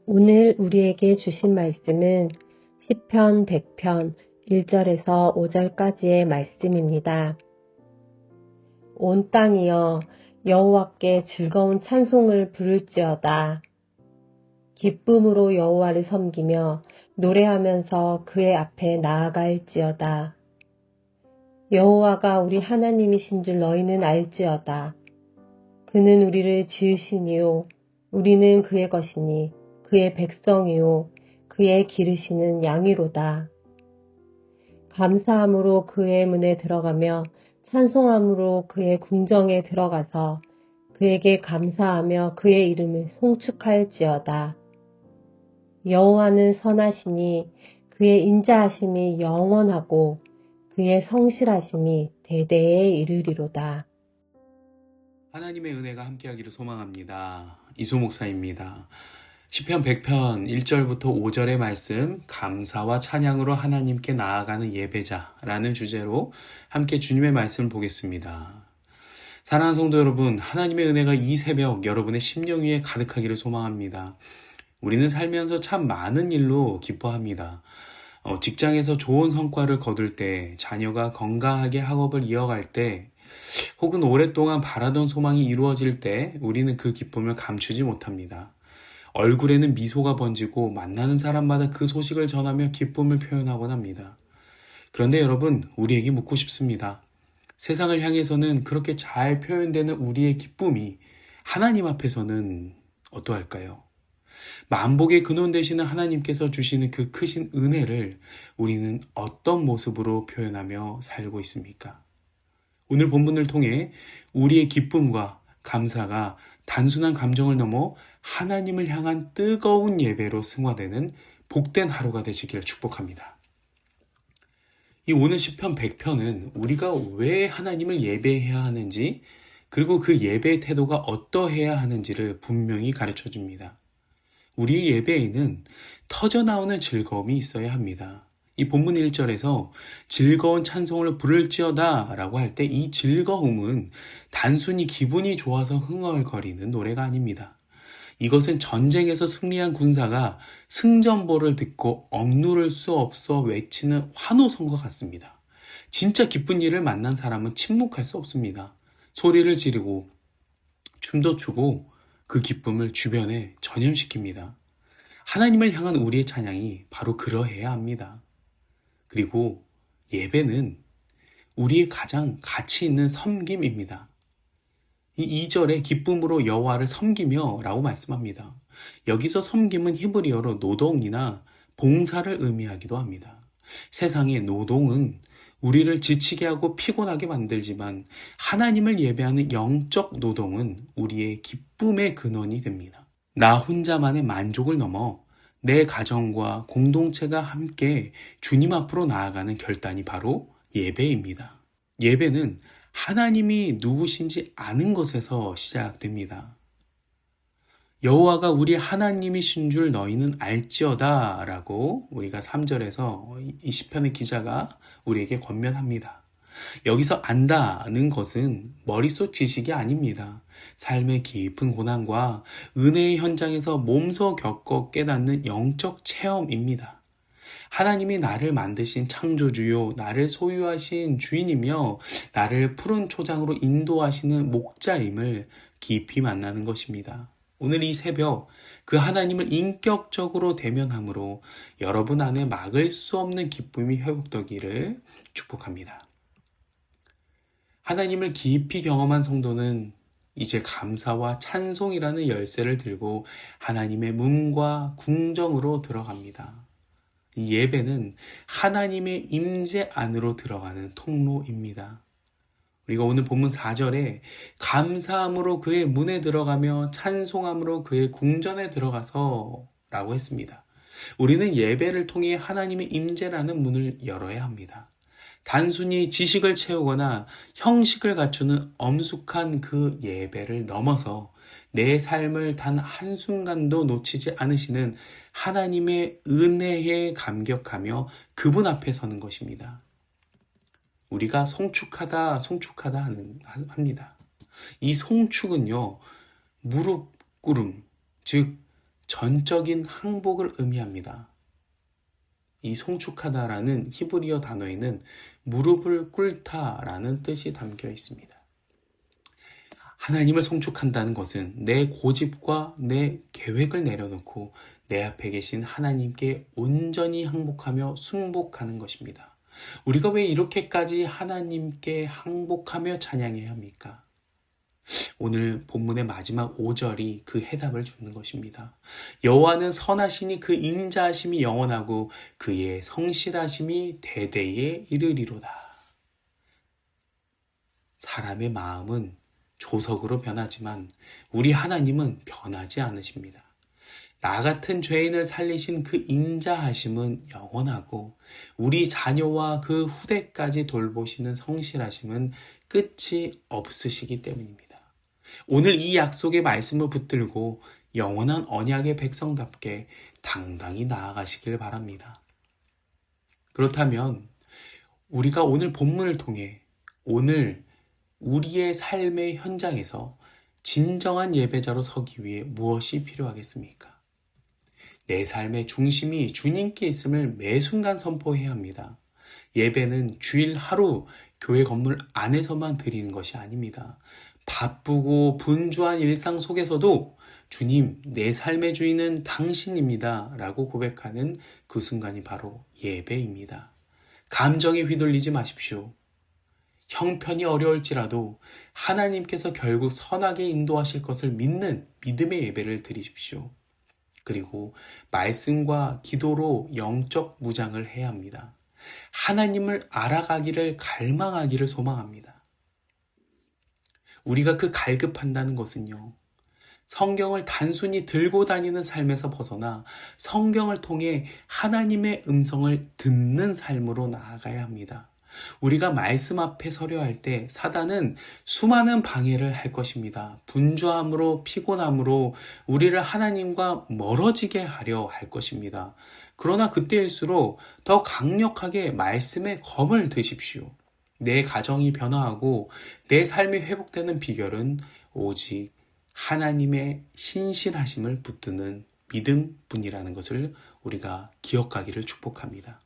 오늘 우리에게 주신 말씀은 시편 100편 1절에서 5절까지의 말씀입니다. 온 땅이여 여호와께 즐거운 찬송을 부를지어다. 기쁨으로 여호와를 섬기며 노래하면서 그의 앞에 나아갈지어다. 여호와가 우리 하나님이신 줄 너희는 알지어다. 그는 우리를 지으시니요 우리는 그의 것이니 그의 백성이요 그의 기르시는 양이로다. 감사함으로 그의 문에 들어가며 찬송함으로 그의 궁정에 들어가서 그에게 감사하며 그의 이름을 송축할지어다. 여호와는 선하시니 그의 인자하심이 영원하고 그의 성실하심이 대대에 이르리로다. 하나님의 은혜가 함께하기를 소망합니다. 이소 목사입니다. 시편 100편 1절부터 5절의 말씀, 감사와 찬양으로 하나님께 나아가는 예배자라는 주제로 함께 주님의 말씀을 보겠습니다. 사랑하는 성도 여러분, 하나님의 은혜가 이 새벽 여러분의 심령 위에 가득하기를 소망합니다. 우리는 살면서 참 많은 일로 기뻐합니다. 직장에서 좋은 성과를 거둘 때, 자녀가 건강하게 학업을 이어갈 때, 혹은 오랫동안 바라던 소망이 이루어질 때 우리는 그 기쁨을 감추지 못합니다. 얼굴에는 미소가 번지고 만나는 사람마다 그 소식을 전하며 기쁨을 표현하곤 합니다. 그런데 여러분, 우리에게 묻고 싶습니다. 세상을 향해서는 그렇게 잘 표현되는 우리의 기쁨이 하나님 앞에서는 어떠할까요? 만복의 근원 되시는 하나님께서 주시는 그 크신 은혜를 우리는 어떤 모습으로 표현하며 살고 있습니까? 오늘 본문을 통해 우리의 기쁨과 감사가 단순한 감정을 넘어 하나님을 향한 뜨거운 예배로 승화되는 복된 하루가 되시기를 축복합니다. 이 오늘 시편 100편은 우리가 왜 하나님을 예배해야 하는지, 그리고 그 예배의 태도가 어떠해야 하는지를 분명히 가르쳐 줍니다. 우리의 예배에는 터져나오는 즐거움이 있어야 합니다. 이 본문 1절에서 즐거운 찬송을 부를지어다 라고 할 때 이 즐거움은 단순히 기분이 좋아서 흥얼거리는 노래가 아닙니다. 이것은 전쟁에서 승리한 군사가 승전보를 듣고 억누를 수 없어 외치는 환호성과 같습니다. 진짜 기쁜 일을 만난 사람은 침묵할 수 없습니다. 소리를 지르고 춤도 추고 그 기쁨을 주변에 전염시킵니다. 하나님을 향한 우리의 찬양이 바로 그러해야 합니다. 그리고 예배는 우리의 가장 가치 있는 섬김입니다. 이 2절에 기쁨으로 여호와를 섬기며 라고 말씀합니다. 여기서 섬김은 히브리어로 노동이나 봉사를 의미하기도 합니다. 세상의 노동은 우리를 지치게 하고 피곤하게 만들지만 하나님을 예배하는 영적 노동은 우리의 기쁨의 근원이 됩니다. 나 혼자만의 만족을 넘어 내 가정과 공동체가 함께 주님 앞으로 나아가는 결단이 바로 예배입니다. 예배는 하나님이 누구신지 아는 것에서 시작됩니다. 여호와가 우리 하나님이신 줄 너희는 알지어다 라고 우리가 3절에서 이 시편의 기자가 우리에게 권면합니다. 여기서 안다는 것은 머릿속 지식이 아닙니다. 삶의 깊은 고난과 은혜의 현장에서 몸소 겪어 깨닫는 영적 체험입니다. 하나님이 나를 만드신 창조주요, 나를 소유하신 주인이며 나를 푸른 초장으로 인도하시는 목자임을 깊이 만나는 것입니다. 오늘 이 새벽 그 하나님을 인격적으로 대면함으로 여러분 안에 막을 수 없는 기쁨이 회복되기를 축복합니다. 하나님을 깊이 경험한 성도는 이제 감사와 찬송이라는 열쇠를 들고 하나님의 문과 궁정으로 들어갑니다. 이 예배는 하나님의 임재 안으로 들어가는 통로입니다. 우리가 오늘 본문 4절에 감사함으로 그의 문에 들어가며 찬송함으로 그의 궁전에 들어가서 라고 했습니다. 우리는 예배를 통해 하나님의 임재라는 문을 열어야 합니다. 단순히 지식을 채우거나 형식을 갖추는 엄숙한 그 예배를 넘어서 내 삶을 단 한순간도 놓치지 않으시는 하나님의 은혜에 감격하며 그분 앞에 서는 것입니다. 우리가 송축하다 합니다. 이 송축은요, 무릎 꿇음, 즉 전적인 항복을 의미합니다. 이 송축하다라는 히브리어 단어에는 무릎을 꿇다라는 뜻이 담겨 있습니다. 하나님을 송축한다는 것은 내 고집과 내 계획을 내려놓고 내 앞에 계신 하나님께 온전히 항복하며 순복하는 것입니다. 우리가 왜 이렇게까지 하나님께 항복하며 찬양해야 합니까? 오늘 본문의 마지막 5절이 그 해답을 주는 것입니다. 여호와는 선하시니 그 인자하심이 영원하고 그의 성실하심이 대대에 이르리로다. 사람의 마음은 조석으로 변하지만 우리 하나님은 변하지 않으십니다. 나 같은 죄인을 살리신 그 인자하심은 영원하고 우리 자녀와 그 후대까지 돌보시는 성실하심은 끝이 없으시기 때문입니다. 오늘 이 약속의 말씀을 붙들고 영원한 언약의 백성답게 당당히 나아가시길 바랍니다. 그렇다면 우리가 오늘 본문을 통해 오늘 우리의 삶의 현장에서 진정한 예배자로 서기 위해 무엇이 필요하겠습니까? 내 삶의 중심이 주님께 있음을 매 순간 선포해야 합니다. 예배는 주일 하루 교회 건물 안에서만 드리는 것이 아닙니다. 바쁘고 분주한 일상 속에서도 주님, 내 삶의 주인은 당신입니다 라고 고백하는 그 순간이 바로 예배입니다. 감정에 휘둘리지 마십시오. 형편이 어려울지라도 하나님께서 결국 선하게 인도하실 것을 믿는 믿음의 예배를 드리십시오. 그리고 말씀과 기도로 영적 무장을 해야 합니다. 하나님을 알아가기를 갈망하기를 소망합니다. 우리가 그 갈급한다는 것은요, 성경을 단순히 들고 다니는 삶에서 벗어나 성경을 통해 하나님의 음성을 듣는 삶으로 나아가야 합니다. 우리가 말씀 앞에 서려 할 때 사단은 수많은 방해를 할 것입니다. 분주함으로 피곤함으로 우리를 하나님과 멀어지게 하려 할 것입니다. 그러나 그때일수록 더 강력하게 말씀의 검을 드십시오. 내 가정이 변화하고 내 삶이 회복되는 비결은 오직 하나님의 신실하심을 붙드는 믿음뿐이라는 것을 우리가 기억하기를 축복합니다.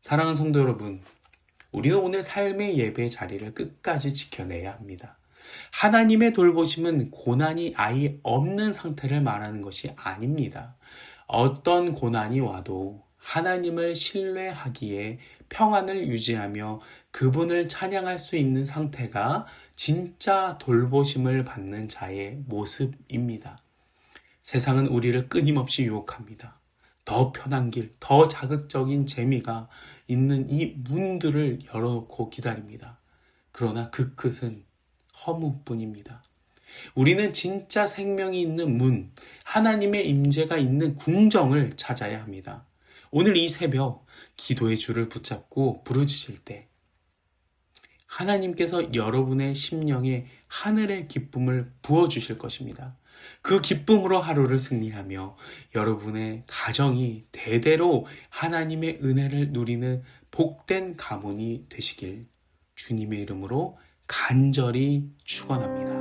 사랑하는 성도 여러분, 우리는 오늘 삶의 예배의 자리를 끝까지 지켜내야 합니다. 하나님의 돌보심은 고난이 아예 없는 상태를 말하는 것이 아닙니다. 어떤 고난이 와도 하나님을 신뢰하기에 평안을 유지하며 그분을 찬양할 수 있는 상태가 진짜 돌보심을 받는 자의 모습입니다. 세상은 우리를 끊임없이 유혹합니다. 더 편한 길, 더 자극적인 재미가 있는 이 문들을 열어놓고 기다립니다. 그러나 그 끝은 허무뿐입니다. 우리는 진짜 생명이 있는 문, 하나님의 임재가 있는 궁정을 찾아야 합니다. 오늘 이 새벽 기도의 줄을 붙잡고 부르짖을 때 하나님께서 여러분의 심령에 하늘의 기쁨을 부어주실 것입니다. 그 기쁨으로 하루를 승리하며 여러분의 가정이 대대로 하나님의 은혜를 누리는 복된 가문이 되시길 주님의 이름으로 간절히 축원합니다.